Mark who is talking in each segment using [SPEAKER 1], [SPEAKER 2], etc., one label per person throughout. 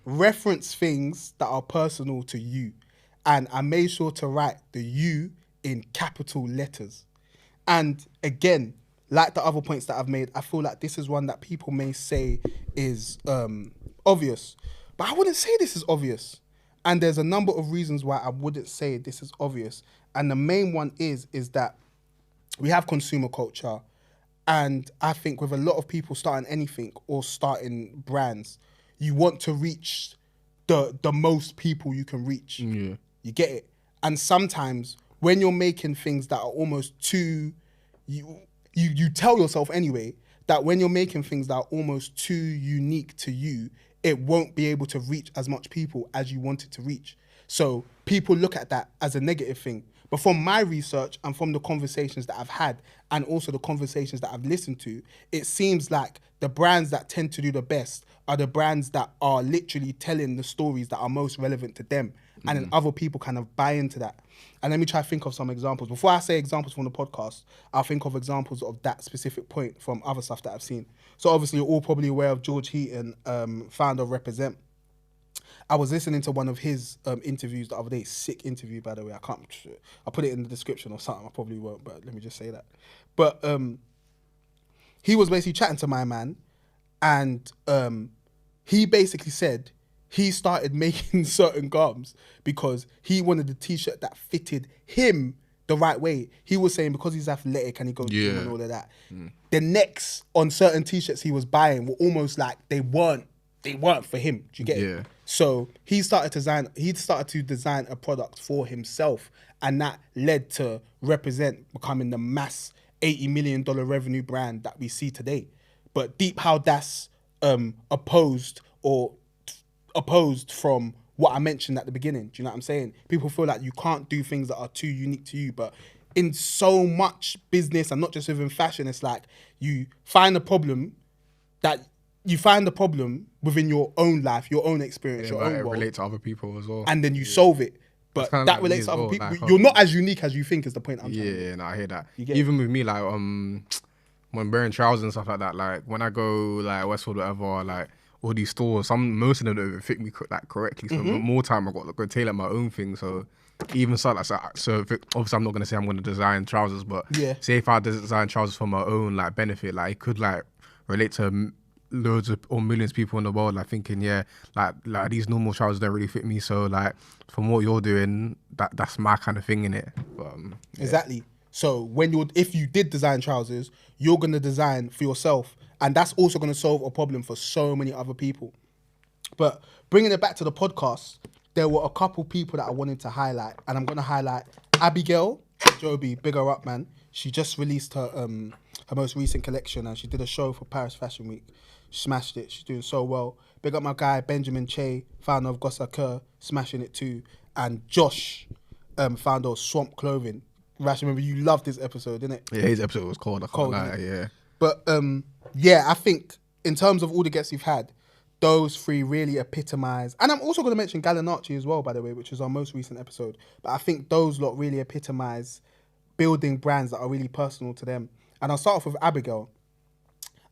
[SPEAKER 1] reference things that are personal to you. And I made sure to write the you in capital letters. And again, like the other points that I've made, I feel like this is one that people may say is obvious. But I wouldn't say this is obvious. And there's a number of reasons why I wouldn't say this is obvious. And the main one is that we have consumer culture. And I think with a lot of people starting anything or starting brands, you want to reach the most people you can reach.
[SPEAKER 2] Yeah.
[SPEAKER 1] You get it? And sometimes when you're making things that are almost too, you tell yourself anyway, that when you're making things that are almost too unique to you, it won't be able to reach as much people as you want it to reach. So people look at that as a negative thing. But from my research and from the conversations that I've had and also the conversations that I've listened to, it seems like the brands that tend to do the best are the brands that are literally telling the stories that are most relevant to them. And then other people kind of buy into that. And let me try to think of some examples. Before I say examples from the podcast, I'll think of examples of that specific point from other stuff that I've seen. So obviously you're all probably aware of George Heaton, founder of Represent. I was listening to one of his interviews the other day. Sick interview, by the way. I'll put it in the description or something. I probably won't, but let me just say that. But he was basically chatting to my man, and he basically said he started making certain gums because he wanted a t-shirt that fitted him the right way. He was saying because he's athletic and he goes to the gym and all of that, the necks on certain t-shirts he was buying were almost like they weren't for him. Do you get it? So he started to design a product for himself, and that led to Represent becoming the mass $80 million revenue brand that we see today. But deep how that's opposed from what I mentioned at the beginning. Do you know what I'm saying? People feel like you can't do things that are too unique to you, but in so much business and not just within fashion, it's like you find a problem within your own life, your own experience, your own world.
[SPEAKER 2] Relate to other people as well.
[SPEAKER 1] And then you solve it. But that
[SPEAKER 2] like
[SPEAKER 1] relates to other
[SPEAKER 2] well,
[SPEAKER 1] people.
[SPEAKER 2] like,
[SPEAKER 1] You're not as unique as you think is the point I'm trying to make.
[SPEAKER 2] Yeah, no, I hear that.
[SPEAKER 1] Even
[SPEAKER 2] with me, like, when wearing trousers and stuff like that, like, when I go, like, Westwood or whatever, like, all these stores, most of them don't even fit me like correctly. So more time I got to go tailor my own thing. So even so, like, so obviously I'm not gonna say I'm gonna design trousers, but say if I design trousers for my own like benefit, like it could like relate to loads of or millions of people in the world, like thinking, like these normal trousers don't really fit me. So like from what you're doing, that's my kind of thing in it.
[SPEAKER 1] Exactly. So if you did design trousers, you're gonna design for yourself. And that's also going to solve a problem for so many other people. But bringing it back to the podcast, there were a couple people that I wanted to highlight. And I'm going to highlight Abigail Joby, big her up, man. She just released her most recent collection and she did a show for Paris Fashion Week. She smashed it. She's doing so well. Big up my guy, Benjamin Che, founder of Gossa Kerr, smashing it too. And Josh, founder of Swamp Clothing. Rash, remember you loved this episode, didn't it?
[SPEAKER 2] Yeah, his episode was cold. I can't lie, yeah.
[SPEAKER 1] But I think in terms of all the guests you've had, those three really epitomise. And I'm also going to mention Gallinacci as well, by the way, which is our most recent episode. But I think those lot really epitomise building brands that are really personal to them. And I'll start off with Abigail.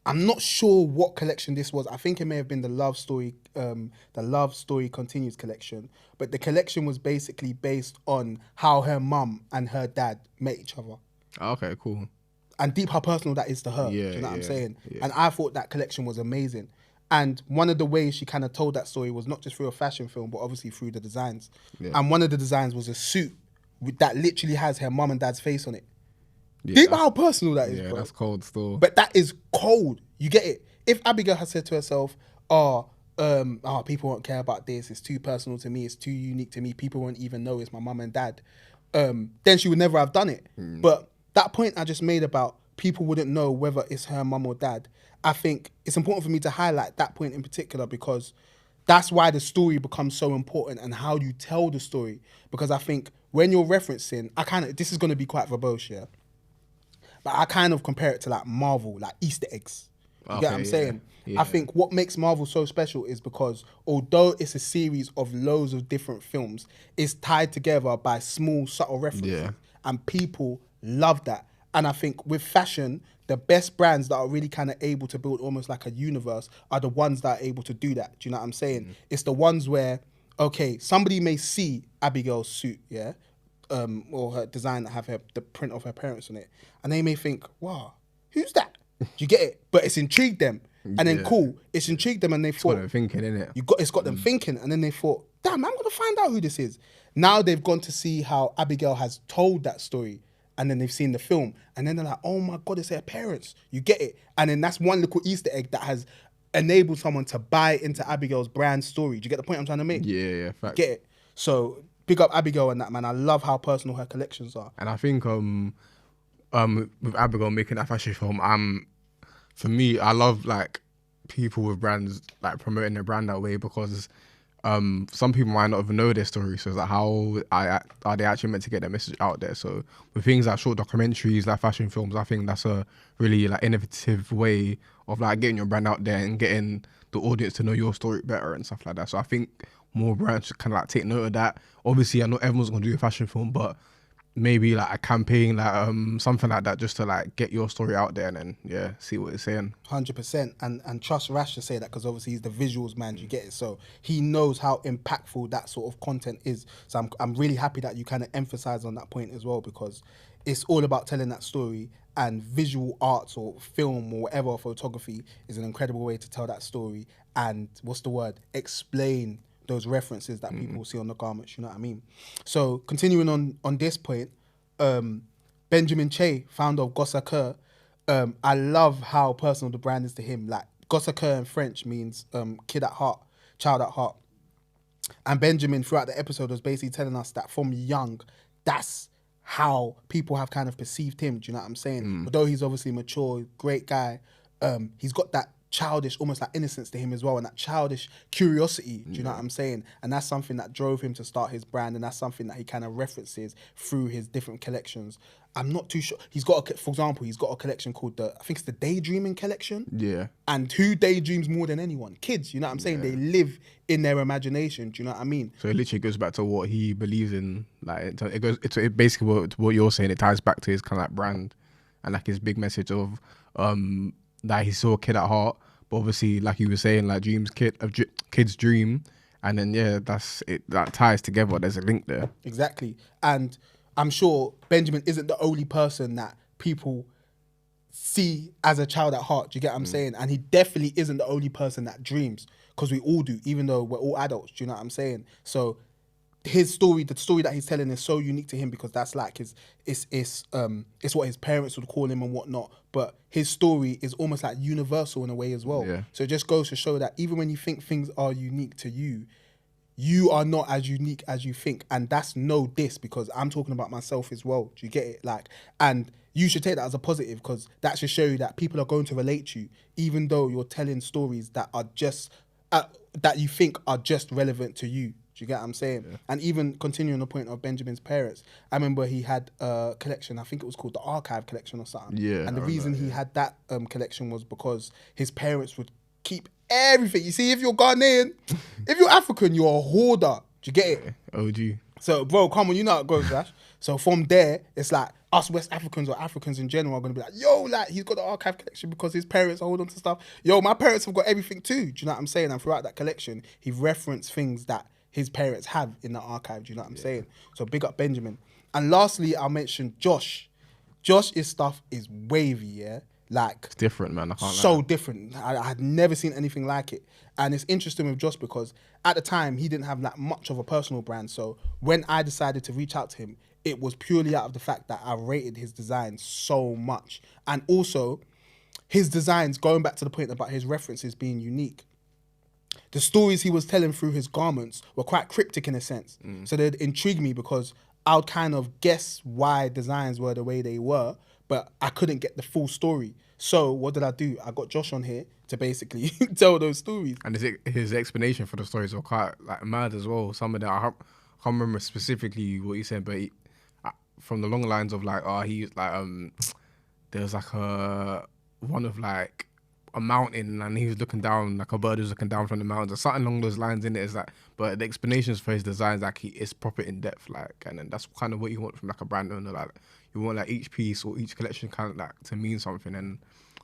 [SPEAKER 1] I'm not sure what collection this was. I think it may have been the Love Story Continues collection. But the collection was basically based on how her mum and her dad met each other.
[SPEAKER 2] Okay, cool.
[SPEAKER 1] And deep how personal that is to her. Do you know what I'm saying? Yeah. And I thought that collection was amazing. And one of the ways she kind of told that story was not just through a fashion film, but obviously through the designs. Yeah. And one of the designs was a suit that literally has her mum and dad's face on it. Yeah, deep how personal that is, bro.
[SPEAKER 2] Yeah, that's cold still.
[SPEAKER 1] But that is cold. You get it? If Abigail had said to herself, people won't care about this, it's too personal to me, it's too unique to me, people won't even know it's my mum and dad, then she would never have done it. But that point I just made about people wouldn't know whether it's her mum or dad, I think it's important for me to highlight that point in particular because that's why the story becomes so important and how you tell the story. Because I think when you're referencing, this is going to be quite verbose, yeah? But I kind of compare it to like Marvel, like Easter eggs. You get what I'm saying? Yeah. I think what makes Marvel so special is because although it's a series of loads of different films, it's tied together by small, subtle references. Yeah. And people love that. And I think with fashion, the best brands that are really kind of able to build almost like a universe are the ones that are able to do that. Do you know what I'm saying? It's the ones where, okay, somebody may see Abigail's suit, yeah, or her design that have the print of her parents on it, and they may think, wow, who's that? Do you get it? But it's intrigued them. And then cool, it's intrigued them, and they thought,
[SPEAKER 2] got them thinking, innit?
[SPEAKER 1] It's got them thinking, and then they thought, damn, I'm gonna find out who this is. Now they've gone to see how Abigail has told that story, and then they've seen the film, and then they're like, oh my god, it's her parents. You get it? And then that's one little Easter egg that has enabled someone to buy into Abigail's brand story. Do you get the point I'm trying to make?
[SPEAKER 2] Yeah, fact.
[SPEAKER 1] Get it? So big up Abigail and that, man. I love how personal her collections are.
[SPEAKER 2] And I think with Abigail making that fashion film, for me, I love like people with brands like promoting their brand that way, because some people might not even know their story. So it's like, how are they actually meant to get their message out there? So with things like short documentaries, like fashion films, I think that's a really like innovative way of like getting your brand out there and getting the audience to know your story better and stuff like that. So I think more brands should kind of like take note of that. Obviously, I know everyone's gonna do a fashion film, but maybe like a campaign, like something like that, just to like get your story out there and then see what it's saying.
[SPEAKER 1] 100%, and trust Rash to say that, because obviously he's the visuals man. You get it? So he knows how impactful that sort of content is. So I'm really happy that you kind of emphasize on that point as well, because it's all about telling that story, and visual arts or film or whatever, photography is an incredible way to tell that story. And what's the word? Explain those references that people see on the garments, you know what I mean? So continuing on this point, Benjamin Che, founder of Gossa Kerr, I love how personal the brand is to him. Like, Gossa Kerr in French means kid at heart, child at heart. And Benjamin, throughout the episode, was basically telling us that from young, that's how people have kind of perceived him, do you know what I'm saying? Although he's obviously mature, great guy, he's got that childish, almost like innocence to him as well, and that childish curiosity, do you know what I'm saying? And that's something that drove him to start his brand, and that's something that he kind of references through his different collections. I'm not too sure. He's got, for example, he's got a collection called I think it's the Daydreaming collection.
[SPEAKER 2] Yeah.
[SPEAKER 1] And who daydreams more than anyone? Kids, you know what I'm saying? They live in their imagination, do you know what I mean?
[SPEAKER 2] So it literally goes back to what he believes in. Like it basically what you're saying. It ties back to his kind of like brand and like his big message of that he's still a kid at heart, but obviously, like you were saying, like kids dream, and then that's it. That ties together. There's a link there.
[SPEAKER 1] Exactly, and I'm sure Benjamin isn't the only person that people see as a child at heart. Do you get what I'm saying? And he definitely isn't the only person that dreams, because we all do, even though we're all adults. Do you know what I'm saying? So his story, the story that he's telling, is so unique to him, because that's like it's what his parents would call him and whatnot. But his story is almost like universal in a way as well.
[SPEAKER 2] Yeah.
[SPEAKER 1] So it just goes to show that even when you think things are unique to you, you are not as unique as you think. And that's no diss, because I'm talking about myself as well. Do you get it? Like, and you should take that as a positive, because that should show you that people are going to relate to you, even though you're telling stories that are just that you think are just relevant to you. Do you get what I'm saying? Yeah. And even continuing the point of Benjamin's parents, I remember he had a collection, I think it was called the Archive Collection or something.
[SPEAKER 2] Yeah.
[SPEAKER 1] And the reason he had that collection was because his parents would keep everything. You see, if you're Ghanaian, if you're African, you're a hoarder. Do you get it?
[SPEAKER 2] OG.
[SPEAKER 1] So, bro, come on, you know how it goes, Rash. So from there, it's like us West Africans or Africans in general are going to be like, yo, like, he's got the Archive Collection because his parents hold on to stuff. Yo, my parents have got everything too. Do you know what I'm saying? And throughout that collection, he referenced things that his parents have in the archive. Do you know what I'm saying? So big up Benjamin. And lastly, I'll mention Josh. Josh's stuff is wavy, yeah? Like,
[SPEAKER 2] it's different, man. I can't
[SPEAKER 1] so different. I had never seen anything like it. And it's interesting with Josh because at the time, he didn't have that much of a personal brand. So when I decided to reach out to him, it was purely out of the fact that I rated his designs so much. And also, his designs, going back to the point about his references being unique, the stories he was telling through his garments were quite cryptic in a sense. So they'd intrigue me because I would kind of guess why designs were the way they were, but I couldn't get the full story. So what did I do? I got Josh on here to basically tell those stories.
[SPEAKER 2] And his explanation for the stories were quite like mad as well. Some of them, I can't remember specifically what he said, but from the long lines of like, he's like, there was like one of like, a mountain and he was looking down, like a bird was looking down from the mountain, or something along those lines. In it is that, but the explanations for his designs, like it's proper in depth, like, and then that's kind of what you want from like a brand owner. Like you want like each piece or each collection kind of like to mean something and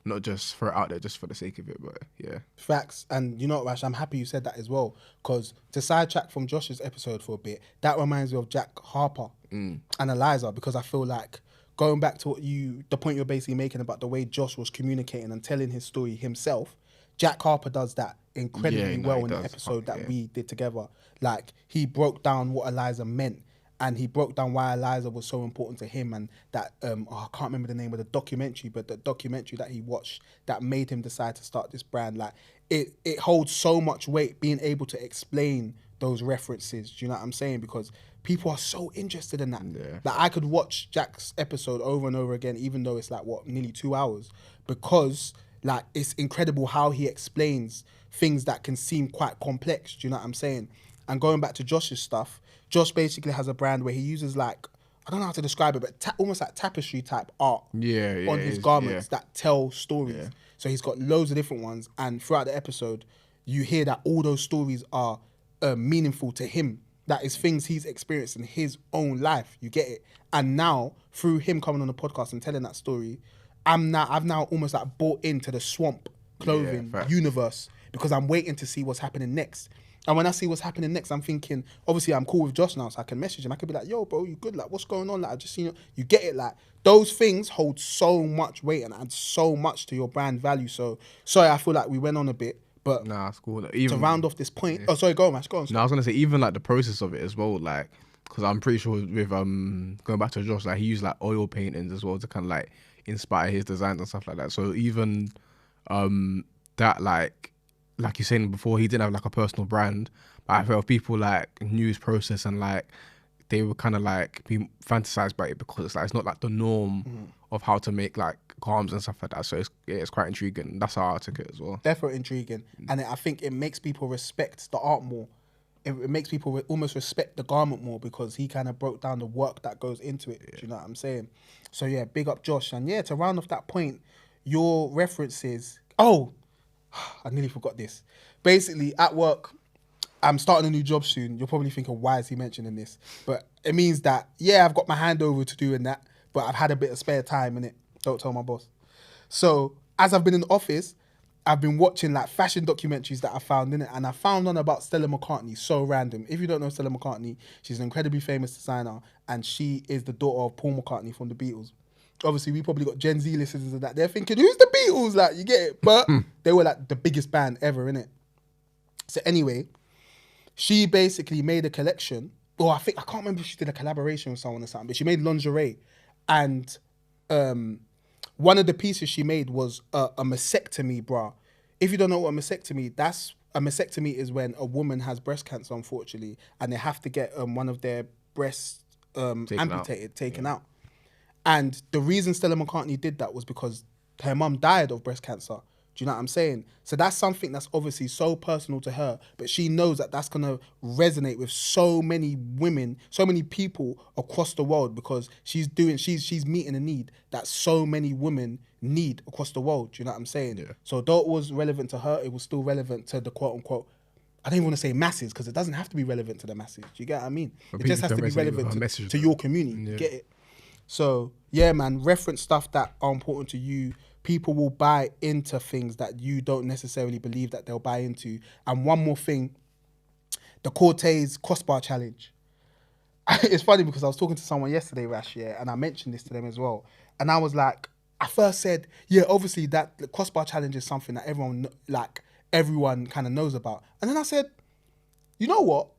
[SPEAKER 2] not just throw it out there just for the sake of it. But yeah,
[SPEAKER 1] Facts. And you know what, Rash, I'm happy you said that as well, because to sidetrack from Josh's episode for a bit, that reminds me of Jack Harper and Eliza, because I feel like going back to the point you're basically making about the way Josh was communicating and telling his story himself, Jack Harper does that incredibly well in the episode that we did together. Like, he broke down what Eliza meant, and he broke down why Eliza was so important to him, and that I can't remember the name of the documentary, but the documentary that he watched that made him decide to start this brand. Like, it holds so much weight being able to explain those references. Do you know what I'm saying? Because people are so interested in that.
[SPEAKER 2] Yeah.
[SPEAKER 1] Like, I could watch Jack's episode over and over again, even though it's like nearly 2 hours, because like it's incredible how he explains things that can seem quite complex. Do you know what I'm saying? And going back to Josh's stuff, Josh basically has a brand where he uses like, I don't know how to describe it, but almost like tapestry type art on his garments that tell stories. Yeah. So he's got loads of different ones, and throughout the episode, you hear that all those stories are meaningful to him. That is things he's experienced in his own life. You get it? And now, through him coming on the podcast and telling that story, I've now almost like bought into the Swamp clothing universe, because I'm waiting to see what's happening next. And when I see what's happening next, I'm thinking, obviously I'm cool with Josh now, so I can message him. I could be like, yo, bro, you good? Like, what's going on? Like, I just seen you get it? Like, those things hold so much weight and add so much to your brand value. So, sorry, I feel like we went on a bit, but
[SPEAKER 2] nah, it's cool.
[SPEAKER 1] Even, to round off this point, oh, sorry, go on, Mash, go on.
[SPEAKER 2] No, I was gonna say, even like the process of it as well, like, because I'm pretty sure with going back to Josh, like he used like oil paintings as well to kind of like inspire his designs and stuff like that. So even that, like you're saying before, he didn't have like a personal brand, but I felt people like knew his process and like they were kind of like be fantasized by it, because it's like it's not like the norm of how to make like garments and stuff like that. So it's quite intriguing. That's how I took it as well.
[SPEAKER 1] Definitely intriguing, and I think it makes people respect the art more. It makes people almost respect the garment more, because he kind of broke down the work that goes into it. Do you know what I'm saying? So yeah, big up Josh. And yeah, to round off that point, your references. Oh, I nearly forgot this. Basically, at work, I'm starting a new job soon. You're probably thinking, why is he mentioning this? But it means that, yeah, I've got my hand over to doing that, but I've had a bit of spare time in it. Don't tell my boss. So as I've been in the office, I've been watching like fashion documentaries that I found in it, and I found one about Stella McCartney. So random. If you don't know Stella McCartney, she's an incredibly famous designer, and she is the daughter of Paul McCartney from the Beatles. Obviously, we probably got Gen Z listeners of that. They're thinking, who's the Beatles? Like, you get it? But they were like the biggest band ever, innit? So anyway, she basically made a collection. Or I can't remember if she did a collaboration with someone or something, but she made lingerie. And one of the pieces she made was a mastectomy bra. If you don't know what a mastectomy is when a woman has breast cancer, unfortunately, and they have to get one of their breasts taken out. And the reason Stella McCartney did that was because her mum died of breast cancer. Do you know what I'm saying? So that's something that's obviously so personal to her, but she knows that that's going to resonate with so many women, so many people across the world, because she's meeting a need that so many women need across the world. Do you know what I'm saying? Yeah. So though it was relevant to her, it was still relevant to the quote unquote, I don't even want to say masses, because it doesn't have to be relevant to the masses. Do you get what I mean? But it just has to be relevant to your community. Yeah. You get it? So yeah, man, reference stuff that are important to you. People will buy into things that you don't necessarily believe that they'll buy into. And one more thing, the Cortez crossbar challenge. It's funny because I was talking to someone yesterday, Rash, yeah, and I mentioned this to them as well. And I was like, I first said, yeah, obviously that the crossbar challenge is something that everyone kind of knows about. And then I said, you know what?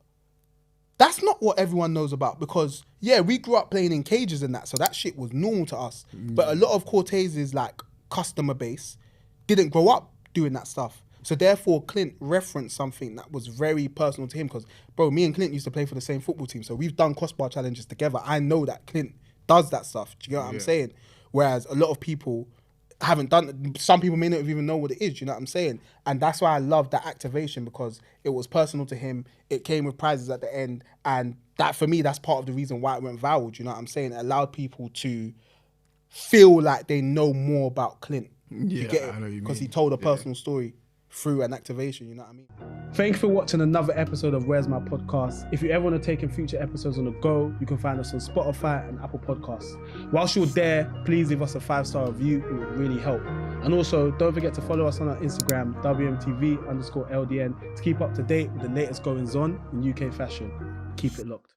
[SPEAKER 1] That's not what everyone knows about, because, yeah, we grew up playing in cages and that, so that shit was normal to us. But a lot of Cortez's, like, customer base didn't grow up doing that stuff. So therefore, Clint referenced something that was very personal to him, because, bro, me and Clint used to play for the same football team, so we've done crossbar challenges together. I know that Clint does that stuff. Do you get what I'm saying? Whereas a lot of people haven't done it. Some people may not even know what it is. Do you know what I'm saying? And that's why I love that activation, because it was personal to him. It came with prizes at the end, and that, for me, that's part of the reason why it went viral. Do you know what I'm saying? It allowed people to feel like they know more about Clint.
[SPEAKER 2] Yeah,
[SPEAKER 1] You get
[SPEAKER 2] I know what
[SPEAKER 1] it?
[SPEAKER 2] you
[SPEAKER 1] Because he
[SPEAKER 2] mean.
[SPEAKER 1] told a
[SPEAKER 2] Yeah.
[SPEAKER 1] personal story through an activation, you know what I mean?
[SPEAKER 3] Thank you for watching another episode of Where's My Podcast. If you ever want to take in future episodes on the go, you can find us on Spotify and Apple Podcasts. Whilst you're there, please leave us a 5-star review. It would really help. And also, don't forget to follow us on our Instagram, WMTV_LDN, to keep up to date with the latest goings on in UK fashion. Keep it locked.